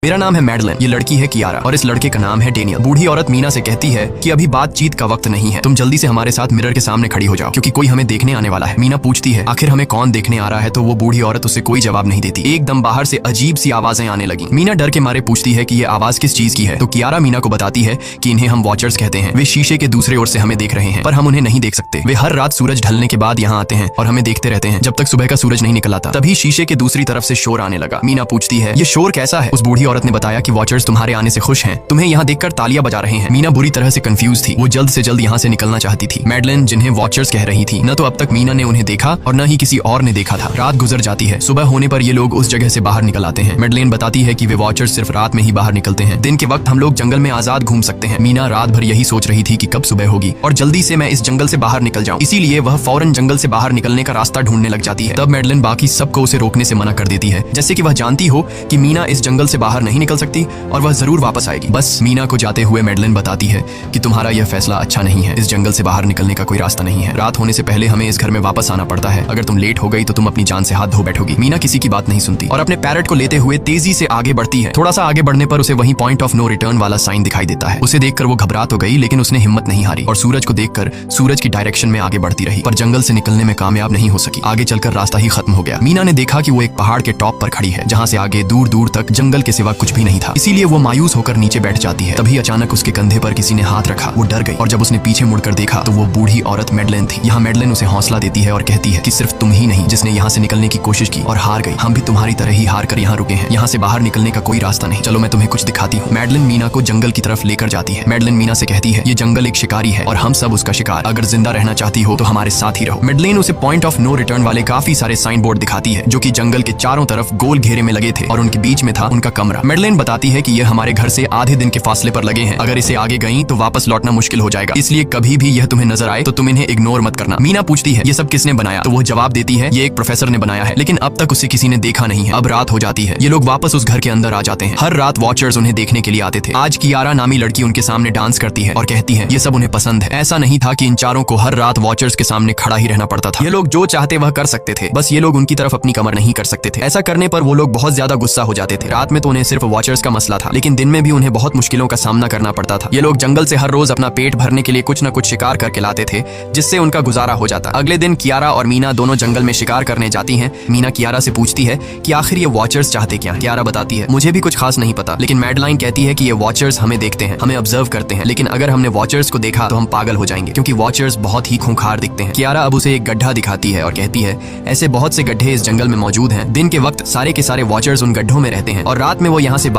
मेरा नाम है मैडलिन, ये लड़की है कियारा और इस लड़के का नाम है डेनियल। बूढ़ी औरत मीना से कहती है कि अभी बातचीत का वक्त नहीं है, तुम जल्दी से हमारे साथ मिरर के सामने खड़ी हो जाओ क्योंकि कोई हमें देखने आने वाला है। मीना पूछती है आखिर हमें कौन देखने आ रहा है, तो वो बूढ़ी औरत उसे कोई जवाब नहीं देती। एकदम बाहर से अजीब सी आवाजें आने लगी। मीना डर के मारे पूछती है कि ये आवाज किस चीज की है, तो कियारा मीना को बताती है कि इन्हें हम वॉचर्स कहते हैं। वे शीशे के दूसरे ओर से हमें देख रहे हैं पर हम उन्हें नहीं देख सकते। वे हर रात सूरज ढलने के बाद यहाँ आते हैं और हमें देखते रहते हैं जब तक सुबह का सूरज नहीं निकल आता। तभी शीशे के दूसरी तरफ से शोर आने लगा। मीना पूछती है ये शोर कैसा है। उस बूढ़ी औरत ने बताया कि वॉचर्स तुम्हारे आने से खुश हैं, तुम्हें यहाँ देखकर तालियां बजा रहे हैं। मीना बुरी तरह से कंफ्यूज थी, वो जल्द से जल्द यहाँ से निकलना चाहती थी। मैडलिन जिन्हें वॉचर्स कह रही थी, न तो अब तक मीना ने उन्हें देखा और न ही किसी और ने देखा था। रात गुजर जाती है, सुबह होने पर ये लोग उस जगह से बाहर निकल आते हैं। मैडलिन बताती है कि वे वॉचर्स सिर्फ रात में ही बाहर निकलते हैं, दिन के वक्त हम लोग जंगल में आजाद घूम सकते हैं। मीना रात भर यही सोच रही थी कि कब सुबह होगी और जल्दी से मैं इस जंगल से बाहर निकल जाऊं, इसीलिए वह फौरन जंगल से बाहर निकलने का रास्ता ढूंढने लग जाती है। तब मैडलिन बाकी सबको उसे रोकने से मना कर देती है, जैसे कि वह जानती हो कि मीना इस जंगल से बाहर नहीं निकल सकती और वह जरूर वापस आएगी। बस मीना को जाते हुए मैडलिन बताती है कि तुम्हारा यह फैसला अच्छा नहीं है, इस जंगल से बाहर निकलने का कोई रास्ता नहीं है। रात होने से पहले हमें इस घर में वापस आना पड़ता है, अगर तुम लेट हो गई तो तुम अपनी जान से हाथ धो बैठोगी। मीना किसी की बात नहीं सुनती और अपने पैरेट को लेते हुए तेजी से आगे बढ़ती है। थोड़ा सा आगे बढ़ने पर उसे वहीं पॉइंट ऑफ नो रिटर्न वाला साइन दिखाई देता है। उसे देखकर वो घबरा तो गई लेकिन उसने हिम्मत नहीं हारी और सूरज को देखकर सूरज की डायरेक्शन में आगे बढ़ती रही, पर जंगल से निकलने में कामयाब नहीं हो सकी। आगे चलकर रास्ता ही खत्म हो गया। मीना ने देखा कि वो एक पहाड़ के टॉप पर खड़ी है जहाँ से आगे दूर दूर तक जंगल के सिवा कुछ भी नहीं था, इसीलिए वो मायूस होकर नीचे बैठ जाती है। तभी अचानक उसके कंधे पर किसी ने हाथ रखा। वो डर गई और जब उसने पीछे मुड़कर देखा तो वो बूढ़ी औरत मैडलिन थी। यहाँ मैडलिन उसे हौसला देती है और कहती है कि सिर्फ तुम ही नहीं जिसने यहाँ से निकलने की कोशिश की और हार गई, हम भी तुम्हारी तरह ही हार कर यहाँ रुके हैं। यहाँ से बाहर निकलने का कोई रास्ता नहीं, चलो मैं तुम्हें कुछ दिखाती हूँ। मैडलिन मीना को जंगल की तरफ लेकर जाती है। मैडलिन मीना से कहती है ये जंगल एक शिकारी है और हम सब उसका शिकार, अगर जिंदा रहना चाहती हो तो हमारे साथ ही रहो। मैडलिन उसे पॉइंट ऑफ नो रिटर्न वाले काफी सारे साइन बोर्ड दिखाती है जो कि जंगल के चारों तरफ गोल घेरे में लगे थे और उनके बीच में था उनका कमरा। मैडलिन बताती है कि यह हमारे घर से आधे दिन के फासले पर लगे हैं, अगर इसे आगे गई तो वापस लौटना मुश्किल हो जाएगा, इसलिए कभी भी यह तुम्हें नजर आए तो तुम इन्हें इग्नोर मत करना। मीना पूछती है ये सब किसने बनाया, तो वो जवाब देती है ये एक प्रोफेसर ने बनाया है, लेकिन अब तक उसे किसी ने देखा नहीं है। अब रात हो जाती है, ये लोग वापस उस घर के अंदर आ जाते हैं। हर रात वॉचर्स उन्हें देखने के लिए आते थे। आज कियारा नामी लड़की उनके सामने डांस करती है और कहती है ये सब उन्हें पसंद है। ऐसा नहीं था कि इन चारों को हर रात वॉचर्स के सामने खड़ा ही रहना पड़ता था, ये लोग जो चाहते वह कर सकते थे, बस ये लोग उनकी तरफ अपनी कमर नहीं कर सकते थे। ऐसा करने पर वो लोग बहुत ज्यादा गुस्सा हो जाते थे। रात में तो उन्हें सिर्फ वॉचर्स का मसला था, लेकिन दिन में भी उन्हें बहुत मुश्किलों का सामना करना पड़ता था। ये लोग जंगल से हर रोज अपना पेट भरने के लिए कुछ न कुछ शिकार करके लाते थे जिससे उनका गुजारा हो जाता। अगले दिन कियारा और मीना दोनों जंगल में शिकार करने जाती हैं। मीना कियारा से पूछती है कि आखिर ये वॉचर्स चाहते क्या हैं। कियारा बताती है मुझे भी कुछ खास नहीं पता, लेकिन मैडलाइन कहती है कि ये वॉचर्स हमें देखते हैं, हमें ऑब्जर्व करते हैं, लेकिन अगर हमने वॉचर्स को देखा तो हम पागल हो जाएंगे क्योंकि वॉचर्स बहुत ही खूंखार दिखते हैं। कियारा अब उसे एक गड्ढा दिखाती है और कहती है ऐसे बहुत से गड्ढे इस जंगल में मौजूद हैं, दिन के वक्त सारे के सारे वॉचर्स उन गड्ढों में रहते हैं और रात में वो यहाँ से